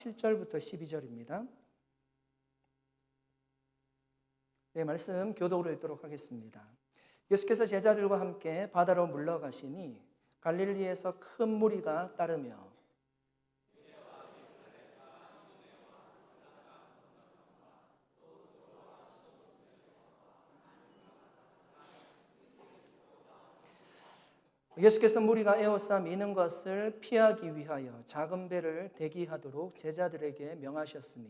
7절부터 12절입니다. 네, 말씀 교독으로 읽도록 하겠습니다. 예수께서 제자들과 함께 바다로 물러가시니 갈릴리에서 큰 무리가 따르며 예수께서 무리가 에워싸 미는 것을 피하기 위하여 작은 배를 대기하도록 제자들에게 명하셨으니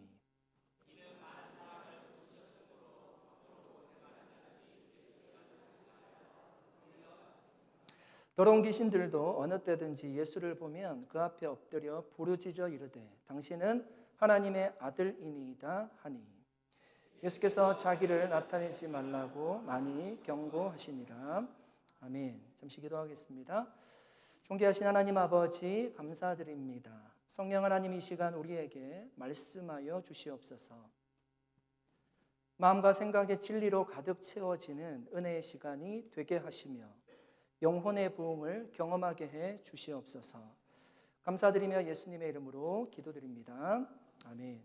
더러운 귀신들도 어느 때든지 예수를 보면 그 앞에 엎드려 부르짖어 이르되 당신은 하나님의 아들이니이다 하니 예수께서 자기를 나타내지 말라고 많이 경고하시니라. 아멘. 잠시 기도하겠습니다. 존귀하신 하나님 아버지 감사드립니다. 성령 하나님 이 시간 우리에게 말씀하여 주시옵소서. 마음과 생각의 진리로 가득 채워지는 은혜의 시간이 되게 하시며 영혼의 부흥을 경험하게 해 주시옵소서. 감사드리며 예수님의 이름으로 기도드립니다. 아멘.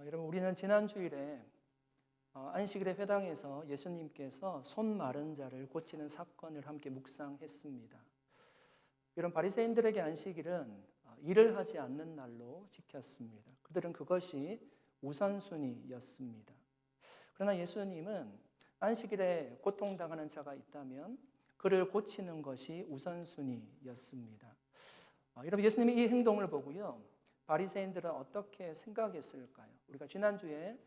여러분, 우리는 지난 주일에 안식일의 회당에서 예수님께서 손 마른 자를 고치는 사건을 함께 묵상했습니다. 이런 바리새인들에게 안식일은 일을 하지 않는 날로 지켰습니다. 그들은 그것이 우선순위였습니다. 그러나 예수님은 안식일에 고통당하는 자가 있다면 그를 고치는 것이 우선순위였습니다. 여러분, 예수님이 이 행동을 보고요, 바리새인들은 어떻게 생각했을까요? 우리가 지난주에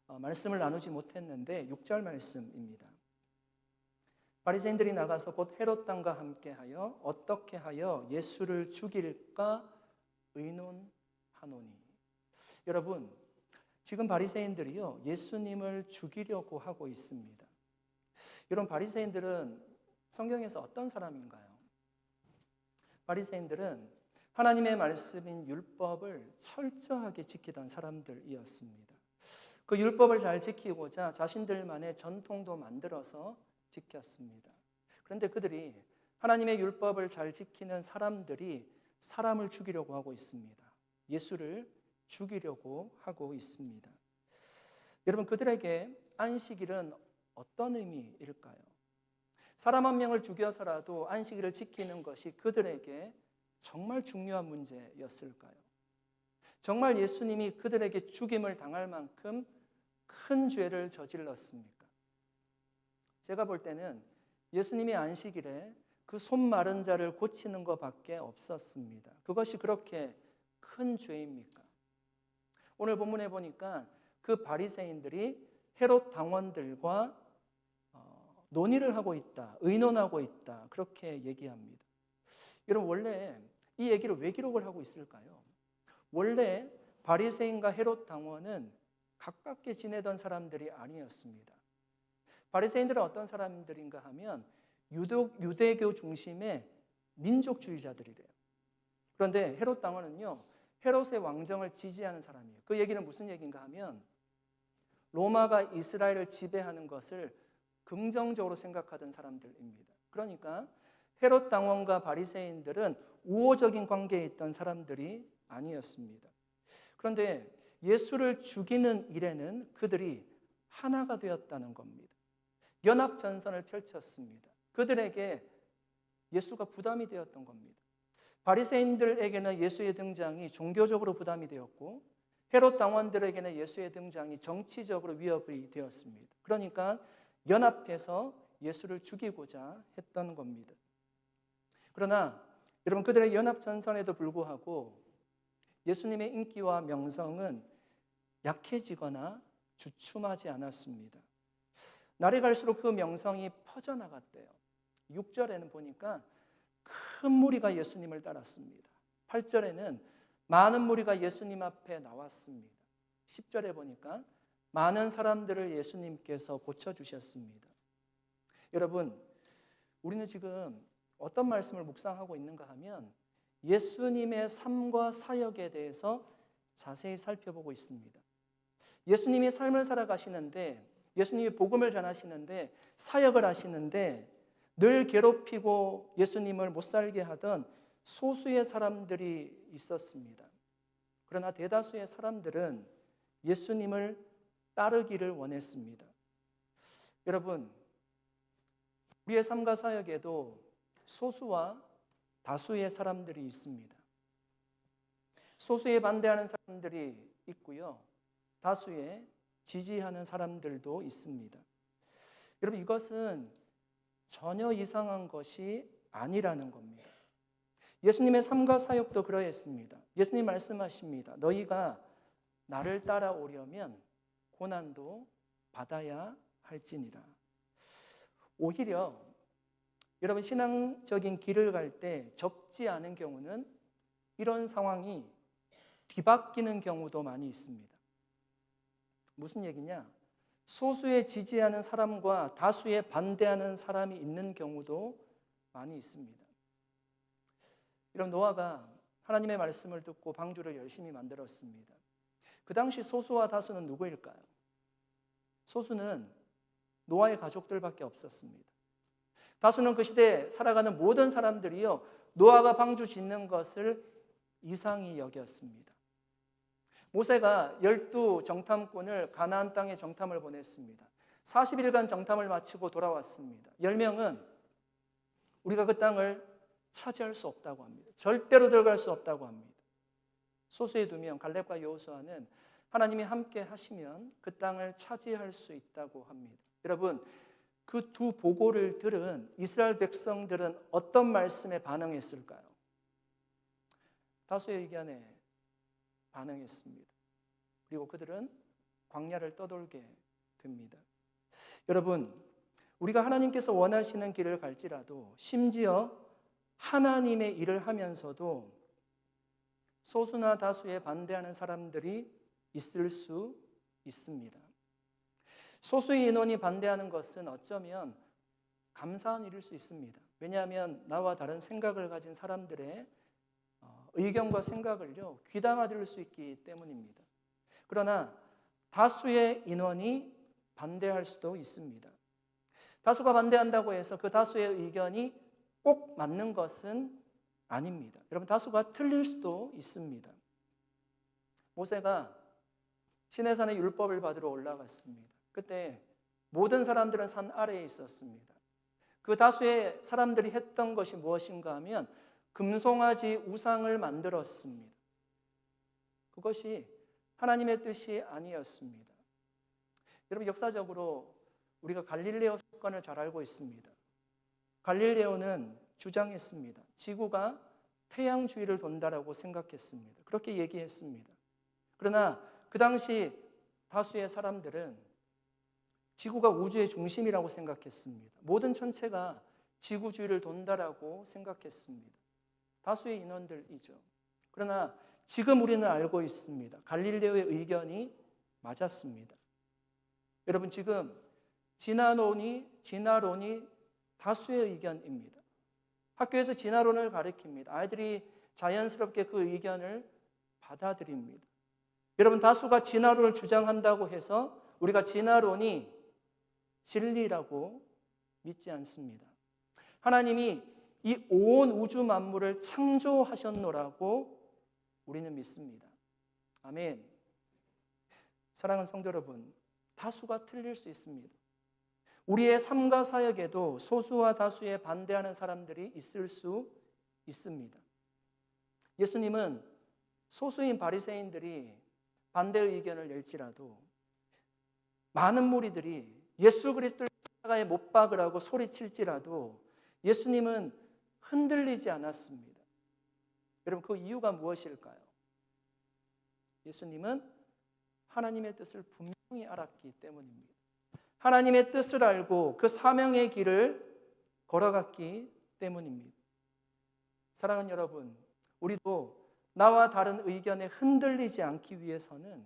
말씀을 나누지 못했는데 6절 말씀입니다. 바리새인들이 나가서 곧 헤롯 왕과 함께하여 어떻게 하여 예수를 죽일까 의논하노니. 여러분, 지금 바리새인들이요 예수님을 죽이려고 하고 있습니다. 여러분, 바리새인들은 성경에서 어떤 사람인가요? 바리새인들은 하나님의 말씀인 율법을 철저하게 지키던 사람들이었습니다. 그 율법을 잘 지키고자 자신들만의 전통도 만들어서 지켰습니다. 그런데 그들이 하나님의 율법을 잘 지키는 사람들이 사람을 죽이려고 하고 있습니다. 예수를 죽이려고 하고 있습니다. 여러분, 그들에게 안식일은 어떤 의미일까요? 사람 한 명을 죽여서라도 안식일을 지키는 것이 그들에게 정말 중요한 문제였을까요? 정말 예수님이 그들에게 죽임을 당할 만큼 큰 죄를 저질렀습니까? 제가 볼 때는 예수님이 안식일에 그 손 마른 자를 고치는 것밖에 없었습니다. 그것이 그렇게 큰 죄입니까? 오늘 본문에 보니까 그 바리새인들이 헤롯 당원들과 논의를 하고 있다, 의논하고 있다, 그렇게 얘기합니다. 여러분, 원래 이 얘기를 왜 기록을 하고 있을까요? 원래 바리새인과 헤롯 당원은 가깝게 지내던 사람들이 아니었습니다. 바리새인들은 어떤 사람들인가 하면 유대교 중심의 민족주의자들이래요. 그런데 헤롯 당원은요, 헤롯의 왕정을 지지하는 사람이에요. 그 얘기는 무슨 얘기인가 하면 로마가 이스라엘을 지배하는 것을 긍정적으로 생각하던 사람들입니다. 그러니까 헤롯 당원과 바리새인들은 우호적인 관계에 있던 사람들이 아니었습니다. 그런데 예수를 죽이는 일에는 그들이 하나가 되었다는 겁니다. 연합전선을 펼쳤습니다. 그들에게 예수가 부담이 되었던 겁니다. 바리새인들에게는 예수의 등장이 종교적으로 부담이 되었고 헤롯 당원들에게는 예수의 등장이 정치적으로 위협이 되었습니다. 그러니까 연합해서 예수를 죽이고자 했던 겁니다. 그러나 여러분, 그들의 연합전선에도 불구하고 예수님의 인기와 명성은 약해지거나 주춤하지 않았습니다. 날이 갈수록 그 명성이 퍼져나갔대요. 6절에는 보니까 큰 무리가 예수님을 따랐습니다. 8절에는 많은 무리가 예수님 앞에 나왔습니다. 10절에 보니까 많은 사람들을 예수님께서 고쳐주셨습니다. 여러분, 우리는 지금 어떤 말씀을 묵상하고 있는가 하면 예수님의 삶과 사역에 대해서 자세히 살펴보고 있습니다. 예수님이 삶을 살아가시는데, 예수님이 복음을 전하시는데, 사역을 하시는데 늘 괴롭히고 예수님을 못 살게 하던 소수의 사람들이 있었습니다. 그러나 대다수의 사람들은 예수님을 따르기를 원했습니다. 여러분, 우리의 삶과 사역에도 소수와 다수의 사람들이 있습니다. 소수에 반대하는 사람들이 있고요. 다수에 지지하는 사람들도 있습니다. 여러분, 이것은 전혀 이상한 것이 아니라는 겁니다. 예수님의 삶과 사역도 그러했습니다. 예수님 말씀하십니다. 너희가 나를 따라오려면 고난도 받아야 할지니라. 오히려 여러분, 신앙적인 길을 갈 때 적지 않은 경우는 이런 상황이 뒤바뀌는 경우도 많이 있습니다. 무슨 얘기냐? 소수에 지지하는 사람과 다수에 반대하는 사람이 있는 경우도 많이 있습니다. 이런 노아가 하나님의 말씀을 듣고 방주를 열심히 만들었습니다. 그 당시 소수와 다수는 누구일까요? 소수는 노아의 가족들밖에 없었습니다. 다수는 그 시대에 살아가는 모든 사람들이요, 노아가 방주 짓는 것을 이상히 여겼습니다. 모세가 12 정탐꾼을 가나안 땅에 정탐을 보냈습니다. 40일간 정탐을 마치고 돌아왔습니다. 10명은 우리가 그 땅을 차지할 수 없다고 합니다. 절대로 들어갈 수 없다고 합니다. 소수의 2명 갈렙과 여호수아는 하나님이 함께 하시면 그 땅을 차지할 수 있다고 합니다. 여러분, 그 두 보고를 들은 이스라엘 백성들은 어떤 말씀에 반응했을까요? 다수의 의견에 반응했습니다. 그리고 그들은 광야를 떠돌게 됩니다. 여러분, 우리가 하나님께서 원하시는 길을 갈지라도 심지어 하나님의 일을 하면서도 소수나 다수에 반대하는 사람들이 있을 수 있습니다. 소수의 인원이 반대하는 것은 어쩌면 감사한 일일 수 있습니다. 왜냐하면 나와 다른 생각을 가진 사람들의 의견과 생각을요, 귀담아 들을 수 있기 때문입니다. 그러나 다수의 인원이 반대할 수도 있습니다. 다수가 반대한다고 해서 그 다수의 의견이 꼭 맞는 것은 아닙니다. 여러분, 다수가 틀릴 수도 있습니다. 모세가 시내산에 율법을 받으러 올라갔습니다. 그때 모든 사람들은 산 아래에 있었습니다. 그 다수의 사람들이 했던 것이 무엇인가 하면 금송아지 우상을 만들었습니다. 그것이 하나님의 뜻이 아니었습니다. 여러분, 역사적으로 우리가 갈릴레오 사건을 잘 알고 있습니다. 갈릴레오는 주장했습니다. 지구가 태양 주위를 돈다라고 생각했습니다. 그렇게 얘기했습니다. 그러나 그 당시 다수의 사람들은 지구가 우주의 중심이라고 생각했습니다. 모든 천체가 지구 주위를 돈다라고 생각했습니다. 다수의 인원들이죠. 그러나 지금 우리는 알고 있습니다. 갈릴레오의 의견이 맞았습니다. 여러분, 지금 진화론이 다수의 의견입니다. 학교에서 진화론을 가르칩니다. 아이들이 자연스럽게 그 의견을 받아들입니다. 여러분, 다수가 진화론을 주장한다고 해서 우리가 진화론이 진리라고 믿지 않습니다. 하나님이 이 온 우주 만물을 창조하셨노라고 우리는 믿습니다. 아멘. 사랑하는 성도 여러분, 다수가 틀릴 수 있습니다. 우리의 삶과 사역에도 소수와 다수에 반대하는 사람들이 있을 수 있습니다. 예수님은 소수인 바리새인들이 반대 의견을 낼지라도 많은 무리들이 예수 그리스도를 십자가에 못 박으라고 소리칠지라도 예수님은 흔들리지 않았습니다. 여러분, 그 이유가 무엇일까요? 예수님은 하나님의 뜻을 분명히 알았기 때문입니다. 하나님의 뜻을 알고 그 사명의 길을 걸어갔기 때문입니다. 사랑하는 여러분, 우리도 나와 다른 의견에 흔들리지 않기 위해서는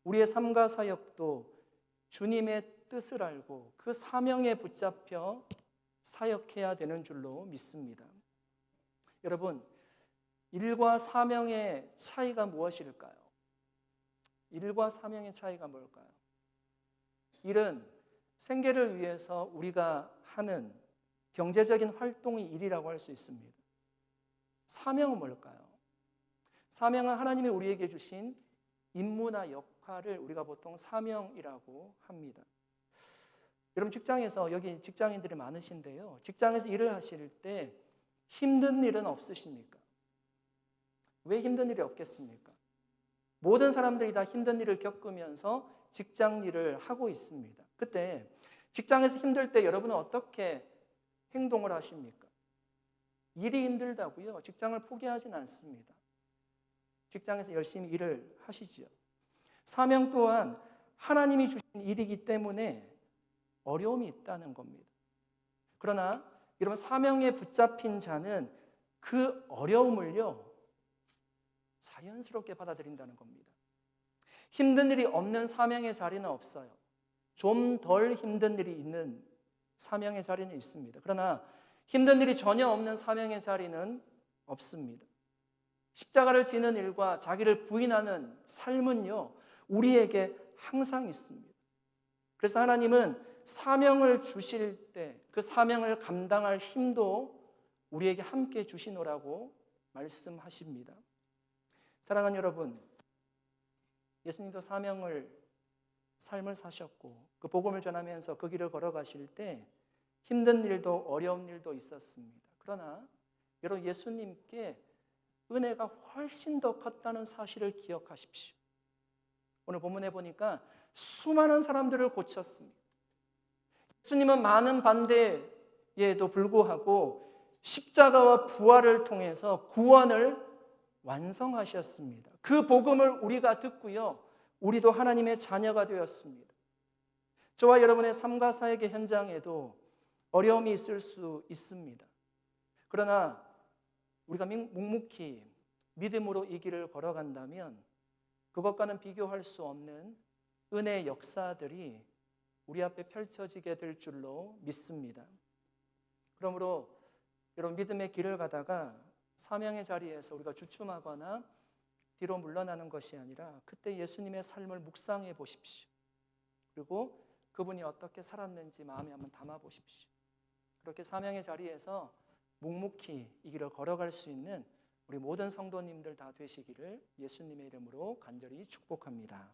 우리의 삶과 사역도 주님의 뜻을 알고 그 사명에 붙잡혀 사역해야 되는 줄로 믿습니다. 여러분, 일과 사명의 차이가 무엇일까요? 일과 사명의 차이가 뭘까요? 일은 생계를 위해서 우리가 하는 경제적인 활동이 일이라고 할 수 있습니다. 사명은 뭘까요? 사명은 하나님이 우리에게 주신 임무나 역할을 우리가 보통 사명이라고 합니다. 여러분 직장에서, 여기 직장인들이 많으신데요, 직장에서 일을 하실 때 힘든 일은 없으십니까? 왜 힘든 일이 없겠습니까? 모든 사람들이 다 힘든 일을 겪으면서 직장 일을 하고 있습니다. 그때 직장에서 힘들 때 여러분은 어떻게 행동을 하십니까? 일이 힘들다고요? 직장을 포기하진 않습니다. 직장에서 열심히 일을 하시죠. 사명 또한 하나님이 주신 일이기 때문에 어려움이 있다는 겁니다. 그러나 여러분, 사명에 붙잡힌 자는 그 어려움을요, 자연스럽게 받아들인다는 겁니다. 힘든 일이 없는 사명의 자리는 없어요. 좀 덜 힘든 일이 있는 사명의 자리는 있습니다. 그러나 힘든 일이 전혀 없는 사명의 자리는 없습니다. 십자가를 지는 일과 자기를 부인하는 삶은요, 우리에게 항상 있습니다. 그래서 하나님은 사명을 주실 때 그 사명을 감당할 힘도 우리에게 함께 주시노라고 말씀하십니다. 사랑하는 여러분, 예수님도 삶을 사셨고 그 복음을 전하면서 그 길을 걸어가실 때 힘든 일도 어려운 일도 있었습니다. 그러나 여러분, 예수님께 은혜가 훨씬 더 컸다는 사실을 기억하십시오. 오늘 본문에 보니까 수많은 사람들을 고쳤습니다. 예수님은 많은 반대에도 불구하고 십자가와 부활을 통해서 구원을 완성하셨습니다. 그 복음을 우리가 듣고요, 우리도 하나님의 자녀가 되었습니다. 저와 여러분의 삶과 사역의 현장에도 어려움이 있을 수 있습니다. 그러나 우리가 묵묵히 믿음으로 이 길을 걸어간다면 그것과는 비교할 수 없는 은혜의 역사들이 우리 앞에 펼쳐지게 될 줄로 믿습니다. 그러므로 여러분, 믿음의 길을 가다가 사명의 자리에서 우리가 주춤하거나 뒤로 물러나는 것이 아니라 그때 예수님의 삶을 묵상해 보십시오. 그리고 그분이 어떻게 살았는지 마음에 한번 담아 보십시오. 그렇게 사명의 자리에서 묵묵히 이 길을 걸어갈 수 있는 우리 모든 성도님들 다 되시기를 예수님의 이름으로 간절히 축복합니다.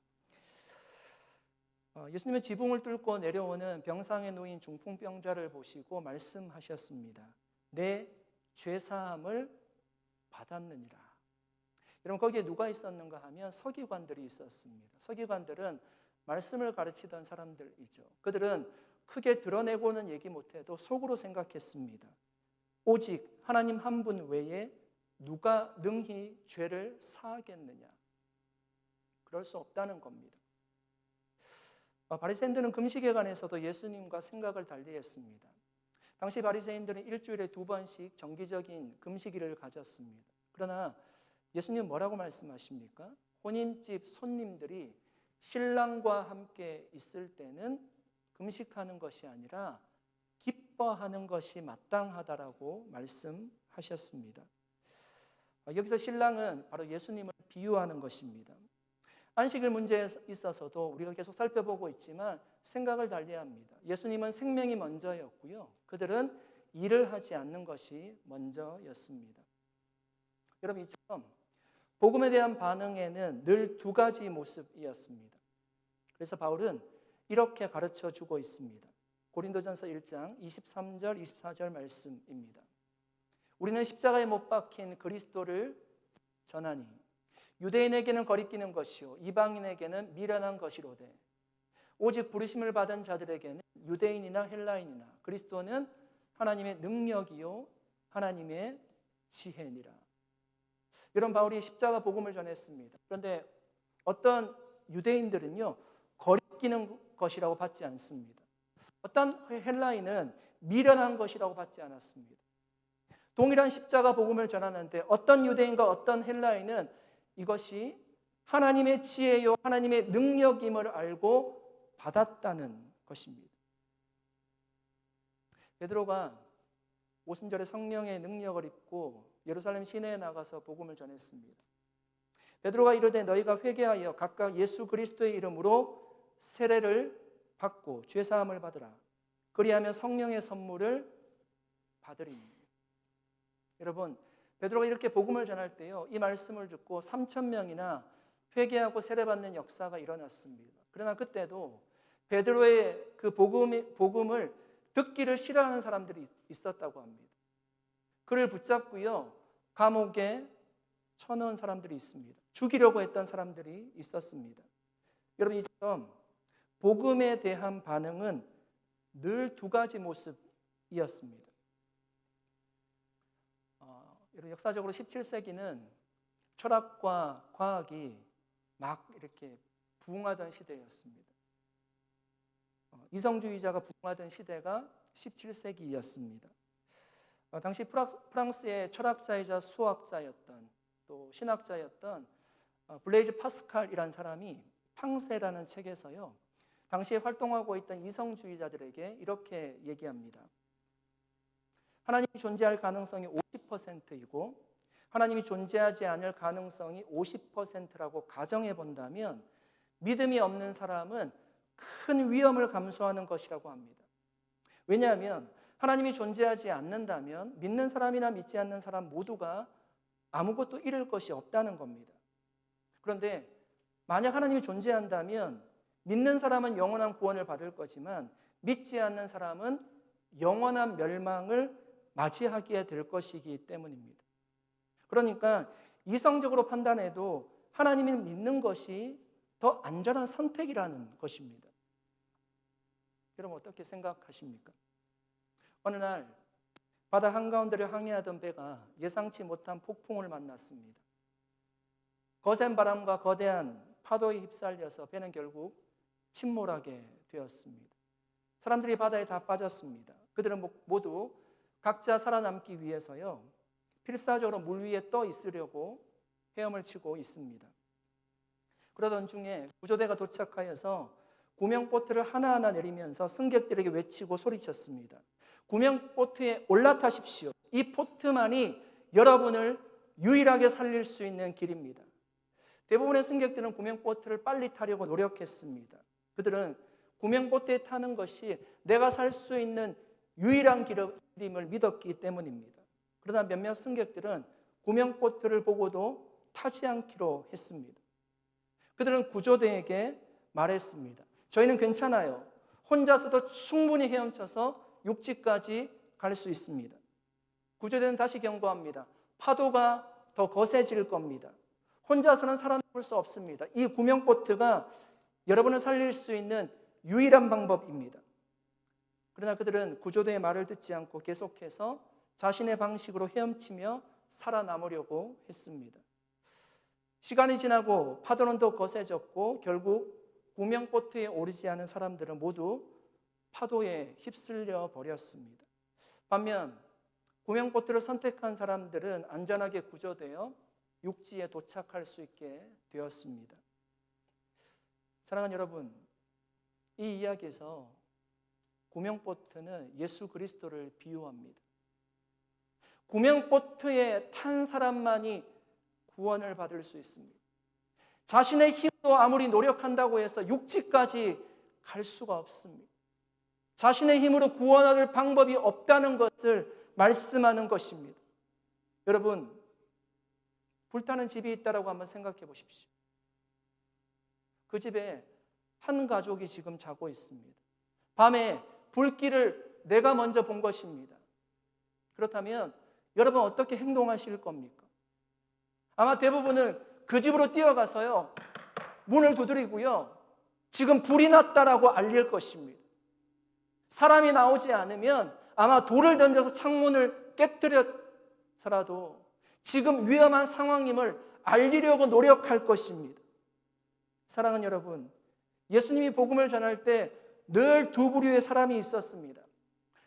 예수님은 지붕을 뚫고 내려오는 병상에 놓인 중풍병자를 보시고 말씀하셨습니다. 내 죄사함을 받았느니라. 여러분, 거기에 누가 있었는가 하면 서기관들이 있었습니다. 서기관들은 말씀을 가르치던 사람들이죠. 그들은 크게 드러내고는 얘기 못해도 속으로 생각했습니다. 오직 하나님 한 분 외에 누가 능히 죄를 사하겠느냐. 그럴 수 없다는 겁니다. 바리새인들은 금식에 관해서도 예수님과 생각을 달리했습니다. 당시 바리새인들은 일주일에 2번씩 정기적인 금식일을 가졌습니다. 그러나 예수님은 뭐라고 말씀하십니까? 혼인집 손님들이 신랑과 함께 있을 때는 금식하는 것이 아니라 기뻐하는 것이 마땅하다라고 말씀하셨습니다. 여기서 신랑은 바로 예수님을 비유하는 것입니다. 안식일 문제에 있어서도 우리가 계속 살펴보고 있지만 생각을 달리합니다. 예수님은 생명이 먼저였고요, 그들은 일을 하지 않는 것이 먼저였습니다. 여러분, 이처럼 복음에 대한 반응에는 늘 2가지 모습이었습니다. 그래서 바울은 이렇게 가르쳐 주고 있습니다. 고린도전서 1장 23절 24절 말씀입니다. 우리는 십자가에 못 박힌 그리스도를 전하니 유대인에게는 거리끼는 것이요 이방인에게는 미련한 것이로되 오직 부르심을 받은 자들에게는 유대인이나 헬라인이나 그리스도는 하나님의 능력이요 하나님의 지혜니라. 이런 바울이 십자가 복음을 전했습니다. 그런데 어떤 유대인들은요, 거리끼는 것이라고 받지 않습니다. 어떤 헬라인은 미련한 것이라고 받지 않았습니다. 동일한 십자가 복음을 전하는데 어떤 유대인과 어떤 헬라인은 이것이 하나님의 지혜요 하나님의 능력임을 알고 받았다는 것입니다. 베드로가 오순절에 성령의 능력을 입고 예루살렘 시내에 나가서 복음을 전했습니다. 베드로가 이르되 너희가 회개하여 각각 예수 그리스도의 이름으로 세례를 받고 죄사함을 받으라. 그리하면 성령의 선물을 받으리니. 여러분, 베드로가 이렇게 복음을 전할 때요, 이 말씀을 듣고 3천 명이나 회개하고 세례받는 역사가 일어났습니다. 그러나 그때도 베드로의 그 복음을 듣기를 싫어하는 사람들이 있었다고 합니다. 그를 붙잡고요, 감옥에 쳐넣은 사람들이 있습니다. 죽이려고 했던 사람들이 있었습니다. 여러분, 이처럼 복음에 대한 반응은 늘 두 가지 모습이었습니다. 여러분, 역사적으로 17세기는 철학과 과학이 막 이렇게 부흥하던 시대였습니다. 이성주의자가 부흥하던 시대가 17세기였습니다. 당시 프랑스의 철학자이자 수학자였던 또 신학자였던 블레이즈 파스칼이라는 사람이 팡세라는 책에서요, 당시에 활동하고 있던 이성주의자들에게 이렇게 얘기합니다. 하나님이 존재할 가능성이 50%이고 하나님이 존재하지 않을 가능성이 50%라고 가정해 본다면 믿음이 없는 사람은 큰 위험을 감수하는 것이라고 합니다. 왜냐하면 하나님이 존재하지 않는다면 믿는 사람이나 믿지 않는 사람 모두가 아무것도 잃을 것이 없다는 겁니다. 그런데 만약 하나님이 존재한다면 믿는 사람은 영원한 구원을 받을 거지만 믿지 않는 사람은 영원한 멸망을 맞이하게 될 것이기 때문입니다. 그러니까 이성적으로 판단해도 하나님을 믿는 것이 더 안전한 선택이라는 것입니다. 여러분, 어떻게 생각하십니까? 어느 날 바다 한가운데를 항해하던 배가 예상치 못한 폭풍을 만났습니다. 거센 바람과 거대한 파도에 휩쓸려서 배는 결국 침몰하게 되었습니다. 사람들이 바다에 다 빠졌습니다. 그들은 모두 각자 살아남기 위해서요, 필사적으로 물 위에 떠 있으려고 헤엄을 치고 있습니다. 그러던 중에 구조대가 도착하여서 구명보트를 하나하나 내리면서 승객들에게 외치고 소리쳤습니다. 구명보트에 올라타십시오. 이 보트만이 여러분을 유일하게 살릴 수 있는 길입니다. 대부분의 승객들은 구명보트를 빨리 타려고 노력했습니다. 그들은 구명보트에 타는 것이 내가 살 수 있는 유일한 길임을 믿었기 때문입니다. 그러나 몇몇 승객들은 구명보트를 보고도 타지 않기로 했습니다. 그들은 구조대에게 말했습니다. 저희는 괜찮아요. 혼자서도 충분히 헤엄쳐서 육지까지 갈 수 있습니다. 구조대는 다시 경고합니다. 파도가 더 거세질 겁니다. 혼자서는 살아남을 수 없습니다. 이 구명보트가 여러분을 살릴 수 있는 유일한 방법입니다. 그러나 그들은 구조대의 말을 듣지 않고 계속해서 자신의 방식으로 헤엄치며 살아남으려고 했습니다. 시간이 지나고 파도는 더 거세졌고 결국 구명보트에 오르지 않은 사람들은 모두 파도에 휩쓸려 버렸습니다. 반면 구명보트를 선택한 사람들은 안전하게 구조되어 육지에 도착할 수 있게 되었습니다. 사랑하는 여러분, 이 이야기에서 구명보트는 예수 그리스도를 비유합니다. 구명보트에 탄 사람만이 구원을 받을 수 있습니다. 자신의 힘으로 아무리 노력한다고 해서 육지까지 갈 수가 없습니다. 자신의 힘으로 구원할 방법이 없다는 것을 말씀하는 것입니다. 여러분, 불타는 집이 있다고 한번 생각해 보십시오. 그 집에 한 가족이 지금 자고 있습니다. 밤에 불길을 내가 먼저 본 것입니다. 그렇다면 여러분 어떻게 행동하실 겁니까? 아마 대부분은 그 집으로 뛰어가서요, 문을 두드리고요, 지금 불이 났다라고 알릴 것입니다. 사람이 나오지 않으면 아마 돌을 던져서 창문을 깨뜨려서라도 지금 위험한 상황임을 알리려고 노력할 것입니다. 사랑하는 여러분, 예수님이 복음을 전할 때 늘 두 부류의 사람이 있었습니다.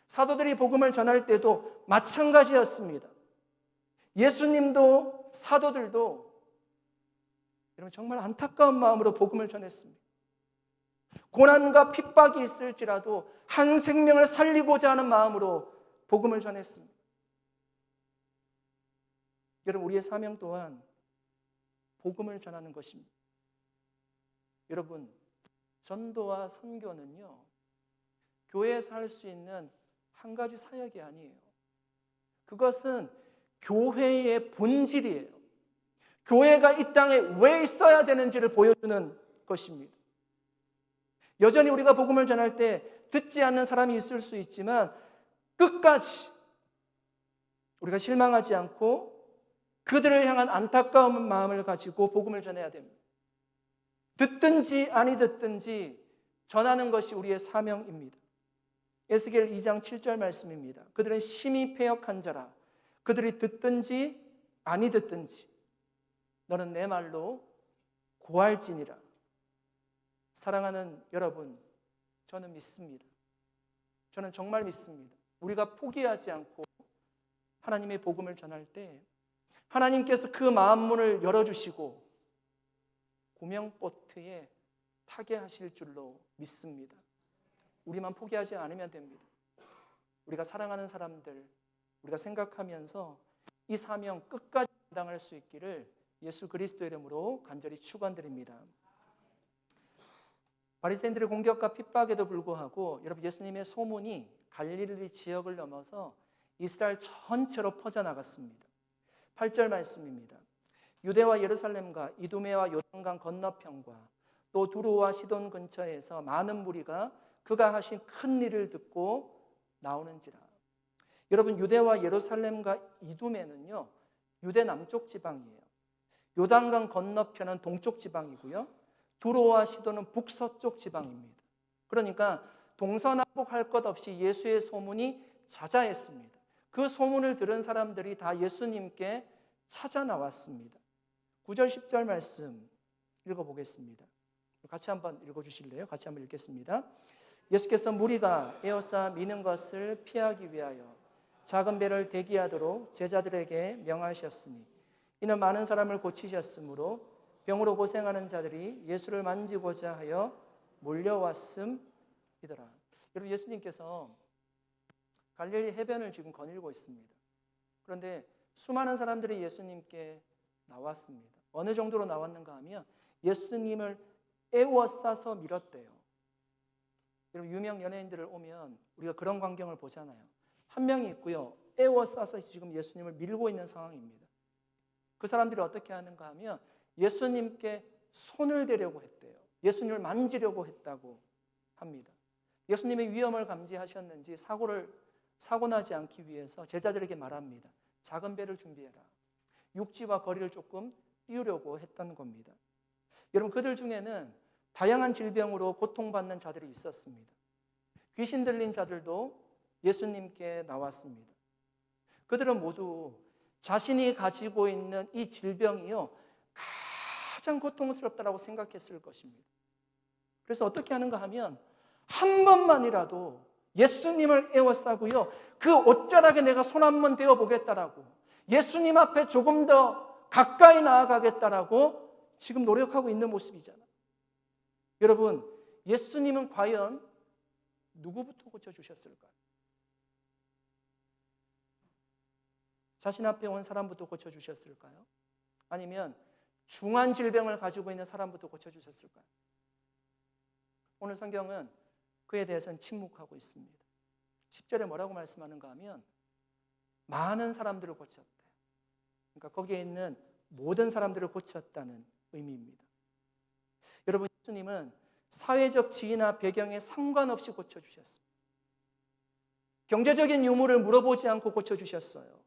사도들이 복음을 전할 때도 마찬가지였습니다. 예수님도 사도들도 여러분 정말 안타까운 마음으로 복음을 전했습니다. 고난과 핍박이 있을지라도 한 생명을 살리고자 하는 마음으로 복음을 전했습니다. 여러분, 우리의 사명 또한 복음을 전하는 것입니다. 여러분, 전도와 선교는요, 교회에서 할 수 있는 한 가지 사역이 아니에요. 그것은 교회의 본질이에요. 교회가 이 땅에 왜 있어야 되는지를 보여주는 것입니다. 여전히 우리가 복음을 전할 때 듣지 않는 사람이 있을 수 있지만 끝까지 우리가 실망하지 않고 그들을 향한 안타까운 마음을 가지고 복음을 전해야 됩니다. 듣든지 아니 듣든지 전하는 것이 우리의 사명입니다. 에스겔 2장 7절 말씀입니다. 그들은 심히 패역한 자라. 그들이 듣든지 아니 듣든지 너는 내 말로 고할지니라. 사랑하는 여러분, 저는 믿습니다. 저는 정말 믿습니다. 우리가 포기하지 않고 하나님의 복음을 전할 때 하나님께서 그 마음문을 열어주시고 구명보트에 타게 하실 줄로 믿습니다. 우리만 포기하지 않으면 됩니다. 우리가 사랑하는 사람들, 우리가 생각하면서 이 사명 끝까지 감당할 수 있기를 예수 그리스도의 이름으로 간절히 축원드립니다. 바리새인들의 공격과 핍박에도 불구하고 여러분, 예수님의 소문이 갈릴리 지역을 넘어서 이스라엘 전체로 퍼져나갔습니다. 8절 말씀입니다. 유대와 예루살렘과 이두메와 요단강 건너편과 또 두로와 시돈 근처에서 많은 무리가 그가 하신 큰 일을 듣고 나오는지라. 여러분, 유대와 예루살렘과 이두메는요, 유대 남쪽 지방이에요. 요단강 건너편은 동쪽 지방이고요, 두로와 시돈은 북서쪽 지방입니다. 그러니까 동서남북 할 것 없이 예수의 소문이 자자했습니다. 그 소문을 들은 사람들이 다 예수님께 찾아 나왔습니다. 9절 10절 말씀 읽어보겠습니다. 같이 한번 읽어주실래요? 같이 한번 읽겠습니다. 예수께서 무리가 에워싸 미는 것을 피하기 위하여 작은 배를 대기하도록 제자들에게 명하셨으니 이는 많은 사람을 고치셨으므로 병으로 고생하는 자들이 예수를 만지고자 하여 몰려왔음이더라. 여러분, 예수님께서 갈릴리 해변을 지금 거닐고 있습니다. 그런데 수많은 사람들이 예수님께 나왔습니다. 어느 정도로 나왔는가 하면 예수님을 에워싸서 밀었대요. 여러분, 유명 연예인들을 오면 우리가 그런 광경을 보잖아요. 한 명이 있고요, 에워싸서 지금 예수님을 밀고 있는 상황입니다. 그 사람들이 어떻게 하는가 하면 예수님께 손을 대려고 했대요. 예수님을 만지려고 했다고 합니다. 예수님의 위험을 감지하셨는지 사고 나지 않기 위해서 제자들에게 말합니다. 작은 배를 준비해라. 육지와 거리를 조금 띄우려고 했던 겁니다. 여러분, 그들 중에는 다양한 질병으로 고통받는 자들이 있었습니다. 귀신 들린 자들도 예수님께 나왔습니다. 그들은 모두 자신이 가지고 있는 이 질병이요, 가장 고통스럽다고 생각했을 것입니다. 그래서 어떻게 하는가 하면 한 번만이라도 예수님을 에워싸고요, 그 옷자락에 내가 손 한번 대어보겠다라고, 예수님 앞에 조금 더 가까이 나아가겠다라고 지금 노력하고 있는 모습이잖아요. 여러분, 예수님은 과연 누구부터 고쳐주셨을까요? 자신 앞에 온 사람부터 고쳐주셨을까요? 아니면 중한 질병을 가지고 있는 사람부터 고쳐주셨을까요? 오늘 성경은 그에 대해서는 침묵하고 있습니다. 10절에 뭐라고 말씀하는가 하면 많은 사람들을 고쳤대요. 그러니까 거기에 있는 모든 사람들을 고쳤다는 의미입니다. 여러분, 예수님은 사회적 지위나 배경에 상관없이 고쳐주셨습니다. 경제적인 유무를 물어보지 않고 고쳐주셨어요.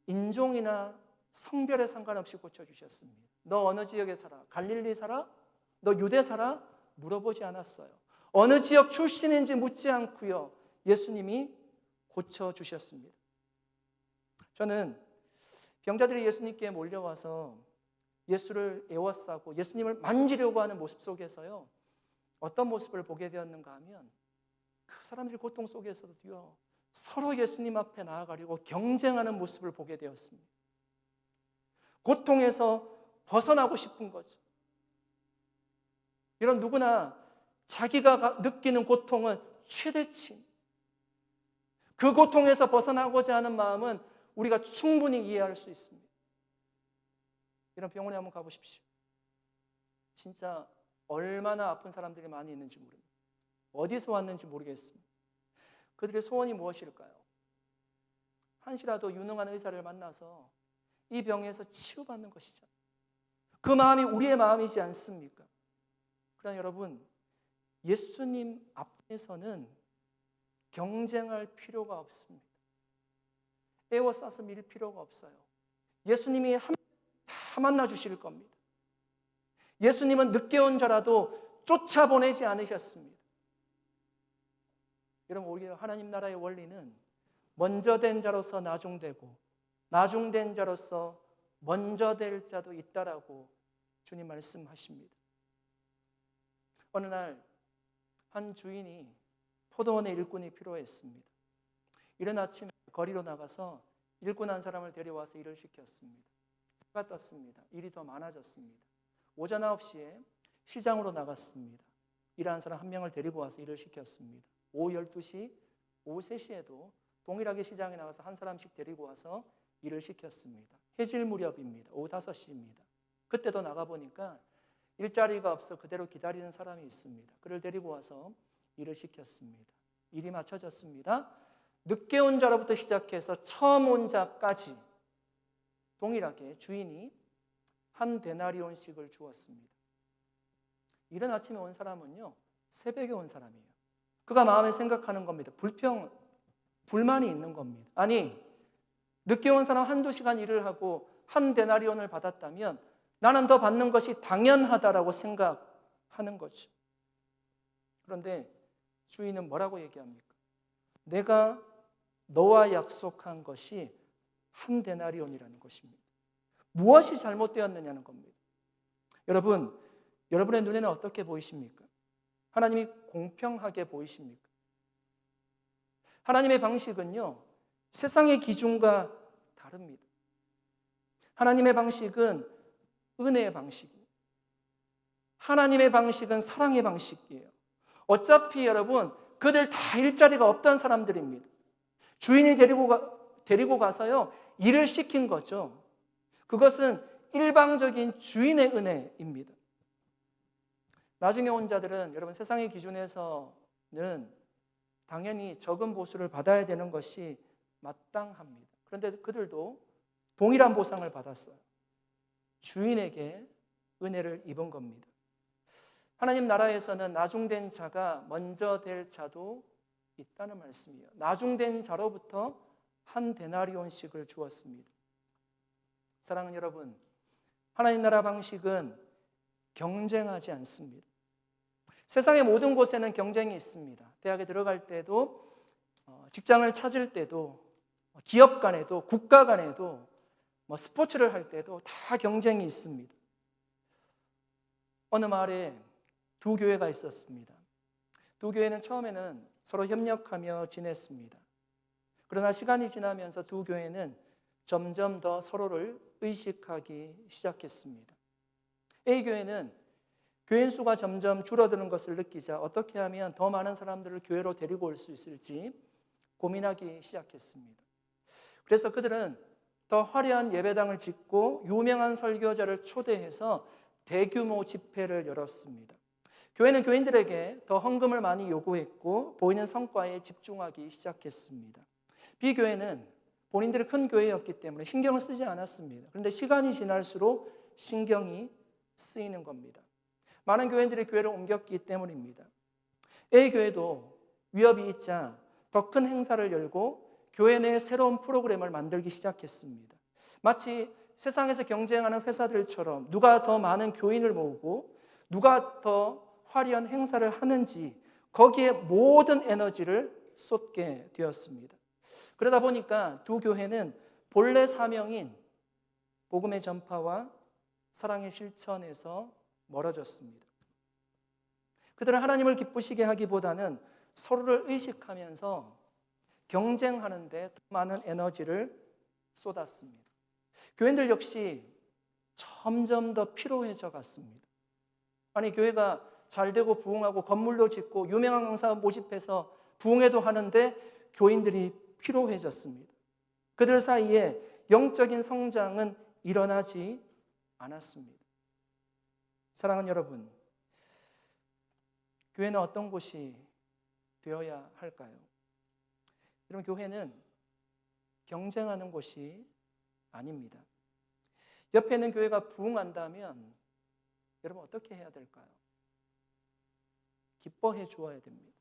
인종이나 성별에 상관없이 고쳐주셨습니다. 너 어느 지역에 살아? 갈릴리 살아? 너 유대 살아? 물어보지 않았어요. 어느 지역 출신인지 묻지 않고요, 예수님이 고쳐주셨습니다. 저는 병자들이 예수님께 몰려와서 예수를 에워싸고 예수님을 만지려고 하는 모습 속에서요, 어떤 모습을 보게 되었는가 하면 그 사람들이 고통 속에서도요, 서로 예수님 앞에 나아가려고 경쟁하는 모습을 보게 되었습니다. 고통에서 벗어나고 싶은 거죠. 이런 누구나 자기가 느끼는 고통은 최대치. 그 고통에서 벗어나고자 하는 마음은 우리가 충분히 이해할 수 있습니다. 이런 병원에 한번 가보십시오. 진짜 얼마나 아픈 사람들이 많이 있는지 모릅니다. 어디서 왔는지 모르겠습니다. 그들의 소원이 무엇일까요? 한시라도 유능한 의사를 만나서 이 병에서 치유받는 것이죠. 그 마음이 우리의 마음이지 않습니까? 그러나 여러분, 예수님 앞에서는 경쟁할 필요가 없습니다. 에워싸서 밀 필요가 없어요. 예수님이 다 만나주실 겁니다. 예수님은 늦게 온 자라도 쫓아보내지 않으셨습니다. 여러분, 오히려 하나님 나라의 원리는 먼저 된 자로서 나중되고 나중된 자로서 먼저 될 자도 있다라고 주님 말씀하십니다. 어느 날 한 주인이 포도원에 일꾼이 필요했습니다. 이른 아침 거리로 나가서 일꾼 한 사람을 데려와서 일을 시켰습니다. 해가 떴습니다. 일이 더 많아졌습니다. 오전 9시에 시장으로 나갔습니다. 일하는 사람 한 명을 데리고 와서 일을 시켰습니다. 오후 12시, 오후 3시에도 동일하게 시장에 나가서 한 사람씩 데리고 와서 일을 시켰습니다. 해질 무렵입니다. 오후 5시입니다. 그때도 나가보니까 일자리가 없어 그대로 기다리는 사람이 있습니다. 그를 데리고 와서 일을 시켰습니다. 일이 맞춰졌습니다. 늦게 온 자로부터 시작해서 처음 온 자까지 동일하게 주인이 한 데나리온씩을 주었습니다. 이른 아침에 온 사람은요, 새벽에 온 사람이에요. 그가 마음에 생각하는 겁니다. 불만이 있는 겁니다. 아니, 늦게 온 사람 한두 시간 일을 하고 한 데나리온을 받았다면 나는 더 받는 것이 당연하다라고 생각하는 거죠. 그런데 주인은 뭐라고 얘기합니까? 내가 너와 약속한 것이 한 데나리온이라는 것입니다. 무엇이 잘못되었느냐는 겁니다. 여러분, 여러분의 눈에는 어떻게 보이십니까? 하나님이 공평하게 보이십니까? 하나님의 방식은요, 세상의 기준과 다릅니다. 하나님의 방식은 은혜의 방식이에요. 하나님의 방식은 사랑의 방식이에요. 어차피 여러분, 그들 다 일자리가 없던 사람들입니다. 주인이 데리고 가서요, 일을 시킨 거죠. 그것은 일방적인 주인의 은혜입니다. 나중에 온 자들은 여러분 세상의 기준에서는 당연히 적은 보수를 받아야 되는 것이 마땅합니다. 그런데 그들도 동일한 보상을 받았어요. 주인에게 은혜를 입은 겁니다. 하나님 나라에서는 나중된 자가 먼저 될 자도 있다는 말씀이에요. 나중된 자로부터 한 데나리온씩을 주었습니다. 사랑하는 여러분, 하나님 나라 방식은 경쟁하지 않습니다. 세상의 모든 곳에는 경쟁이 있습니다. 대학에 들어갈 때도, 직장을 찾을 때도, 기업 간에도, 국가 간에도, 스포츠를 할 때도 다 경쟁이 있습니다. 어느 마을에 두 교회가 있었습니다. 두 교회는 처음에는 서로 협력하며 지냈습니다. 그러나 시간이 지나면서 두 교회는 점점 더 서로를 의식하기 시작했습니다. A교회는 교인 수가 점점 줄어드는 것을 느끼자 어떻게 하면 더 많은 사람들을 교회로 데리고 올 수 있을지 고민하기 시작했습니다. 그래서 그들은 더 화려한 예배당을 짓고 유명한 설교자를 초대해서 대규모 집회를 열었습니다. 교회는 교인들에게 더 헌금을 많이 요구했고 보이는 성과에 집중하기 시작했습니다. B교회는 본인들이 큰 교회였기 때문에 신경을 쓰지 않았습니다. 그런데 시간이 지날수록 신경이 쓰이는 겁니다. 많은 교인들이 교회를 옮겼기 때문입니다. A교회도 위협이 있자 더 큰 행사를 열고 교회 내에 새로운 프로그램을 만들기 시작했습니다. 마치 세상에서 경쟁하는 회사들처럼 누가 더 많은 교인을 모으고 누가 더 화려한 행사를 하는지 거기에 모든 에너지를 쏟게 되었습니다. 그러다 보니까 두 교회는 본래 사명인 복음의 전파와 사랑의 실천에서 멀어졌습니다. 그들은 하나님을 기쁘시게 하기보다는 서로를 의식하면서 경쟁하는 데 많은 에너지를 쏟았습니다. 교인들 역시 점점 더 피로해져 갔습니다. 아니, 교회가 잘 되고 부흥하고 건물도 짓고 유명한 강사 모집해서 부흥회도 하는데 교인들이 피로해졌습니다. 그들 사이에 영적인 성장은 일어나지 않았습니다. 사랑하는 여러분, 교회는 어떤 곳이 되어야 할까요? 여러분, 교회는 경쟁하는 곳이 아닙니다. 옆에 있는 교회가 부흥한다면 여러분 어떻게 해야 될까요? 기뻐해 주어야 됩니다.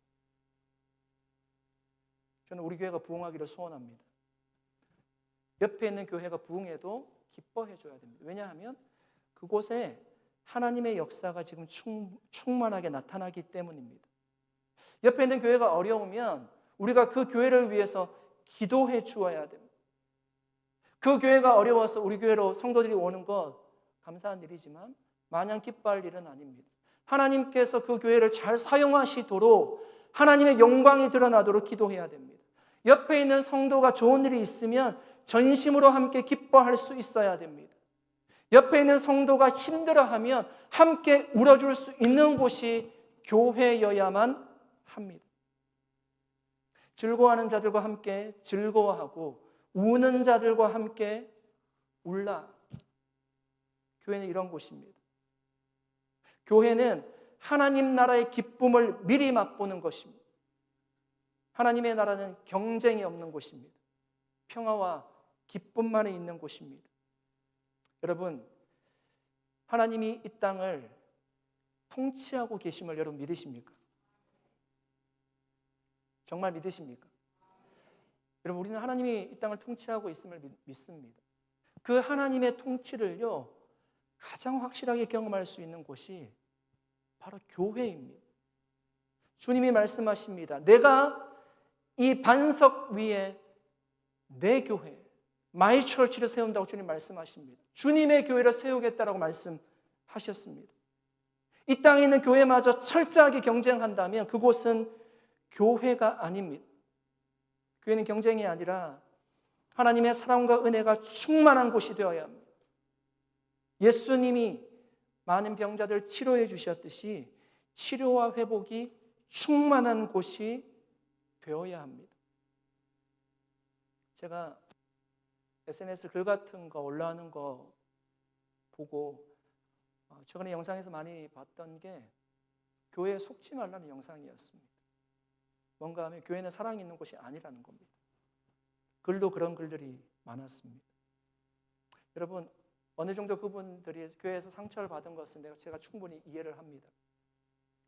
저는 우리 교회가 부흥하기를 소원합니다. 옆에 있는 교회가 부흥해도 기뻐해 줘야 됩니다. 왜냐하면 그곳에 하나님의 역사가 지금 충만하게 나타나기 때문입니다. 옆에 있는 교회가 어려우면 우리가 그 교회를 위해서 기도해 주어야 됩니다. 그 교회가 어려워서 우리 교회로 성도들이 오는 것 감사한 일이지만 마냥 기뻐할 일은 아닙니다. 하나님께서 그 교회를 잘 사용하시도록 하나님의 영광이 드러나도록 기도해야 됩니다. 옆에 있는 성도가 좋은 일이 있으면 전심으로 함께 기뻐할 수 있어야 됩니다. 옆에 있는 성도가 힘들어하면 함께 울어줄 수 있는 곳이 교회여야만 합니다. 즐거워하는 자들과 함께 즐거워하고 우는 자들과 함께 울라. 교회는 이런 곳입니다. 교회는 하나님 나라의 기쁨을 미리 맛보는 것입니다. 하나님의 나라는 경쟁이 없는 곳입니다. 평화와 기쁨만이 있는 곳입니다. 여러분, 하나님이 이 땅을 통치하고 계심을 여러분 믿으십니까? 정말 믿으십니까? 여러분, 우리는 하나님이 이 땅을 통치하고 있음을 믿습니다. 그 하나님의 통치를요, 가장 확실하게 경험할 수 있는 곳이 바로 교회입니다. 주님이 말씀하십니다. 내가 이 반석 위에 내 교회, 마이 처치를 세운다고 주님 말씀하십니다. 주님의 교회를 세우겠다라고 말씀하셨습니다. 이 땅에 있는 교회마저 철저하게 경쟁한다면 그곳은 교회가 아닙니다. 교회는 경쟁이 아니라 하나님의 사랑과 은혜가 충만한 곳이 되어야 합니다. 예수님이 많은 병자들 치료해 주셨듯이 치료와 회복이 충만한 곳이 되어야 합니다. 제가 SNS 글 같은 거 올라오는 거 보고 최근에 영상에서 많이 봤던 게 교회에 속지 말라는 영상이었습니다. 뭔가 하면 교회는 사랑이 있는 곳이 아니라는 겁니다. 글도 그런 글들이 많았습니다. 여러분, 어느 정도 그분들이 교회에서 상처를 받은 것은 제가 충분히 이해를 합니다.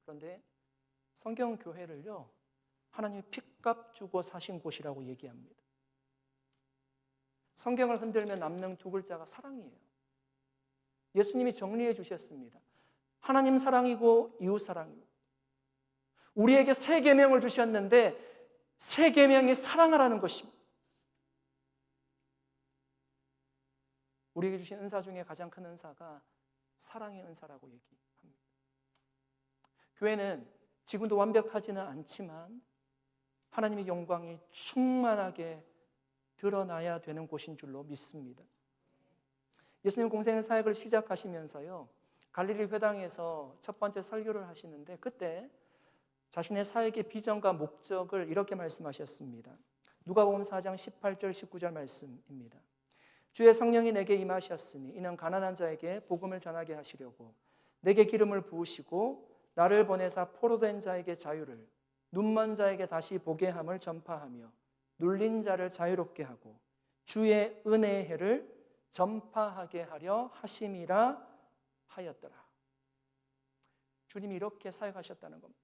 그런데 성경 교회를요, 하나님이 핏값 주고 사신 곳이라고 얘기합니다. 성경을 흔들면 남는 두 글자가 사랑이에요. 예수님이 정리해 주셨습니다. 하나님 사랑이고 이웃 사랑이고. 우리에게 새 계명을 주셨는데 새 계명이 사랑하라는 것입니다. 우리에게 주신 은사 중에 가장 큰 은사가 사랑의 은사라고 얘기합니다. 교회는 지금도 완벽하지는 않지만 하나님의 영광이 충만하게 드러나야 되는 곳인 줄로 믿습니다. 예수님 공생의 사역을 시작하시면서요, 갈릴리 회당에서 첫 번째 설교를 하시는데 그때 자신의 사역의 비전과 목적을 이렇게 말씀하셨습니다. 누가복음 4장 18절 19절 말씀입니다. 주의 성령이 내게 임하셨으니 이는 가난한 자에게 복음을 전하게 하시려고 내게 기름을 부으시고 나를 보내사 포로된 자에게 자유를, 눈먼 자에게 다시 보게 함을 전파하며 눌린 자를 자유롭게 하고 주의 은혜의 해를 전파하게 하려 하심이라 하였더라. 주님이 이렇게 사역하셨다는 겁니다.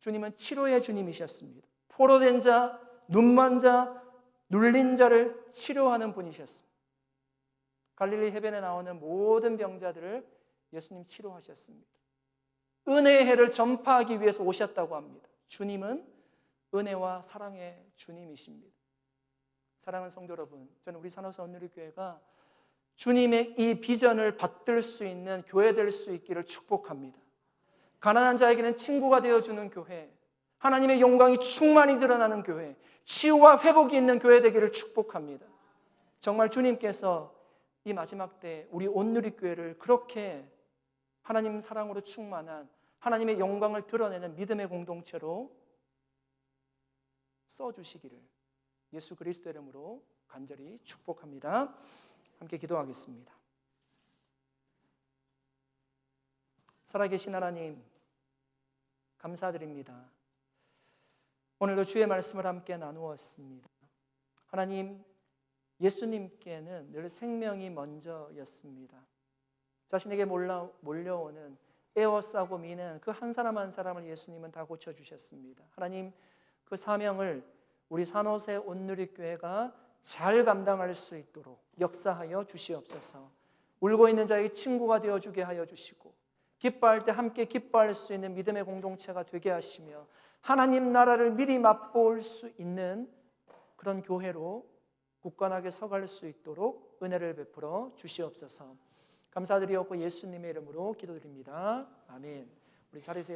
주님은 치료의 주님이셨습니다. 포로된 자, 눈먼 자, 눌린 자를 치료하는 분이셨습니다. 갈릴리 해변에 나오는 모든 병자들을 예수님 치료하셨습니다. 은혜의 해를 전파하기 위해서 오셨다고 합니다. 주님은 은혜와 사랑의 주님이십니다. 사랑하는 성도 여러분, 저는 우리 산호사 온누리교회가 주님의 이 비전을 받들 수 있는 교회 될 수 있기를 축복합니다. 가난한 자에게는 친구가 되어주는 교회, 하나님의 영광이 충만히 드러나는 교회, 치유와 회복이 있는 교회 되기를 축복합니다. 정말 주님께서 이 마지막 때 우리 온누리교회를 그렇게 하나님 사랑으로 충만한 하나님의 영광을 드러내는 믿음의 공동체로 써주시기를 예수 그리스도 이름으로 간절히 축복합니다. 함께 기도하겠습니다. 살아계신 하나님, 감사드립니다. 오늘도 주의 말씀을 함께 나누었습니다. 하나님, 예수님께는 늘 생명이 먼저였습니다. 자신에게 몰려오는 에워싸고 미는 그 한 사람 한 사람을 예수님은 다 고쳐주셨습니다. 하나님, 그 사명을 우리 산호세 온누리교회가 잘 감당할 수 있도록 역사하여 주시옵소서. 울고 있는 자에게 친구가 되어주게 하여 주시고, 기뻐할 때 함께 기뻐할 수 있는 믿음의 공동체가 되게 하시며, 하나님 나라를 미리 맛볼 수 있는 그런 교회로 굳건하게 서갈 수 있도록 은혜를 베풀어 주시옵소서. 감사드리옵고 예수님의 이름으로 기도드립니다. 아멘. 우리 자리에서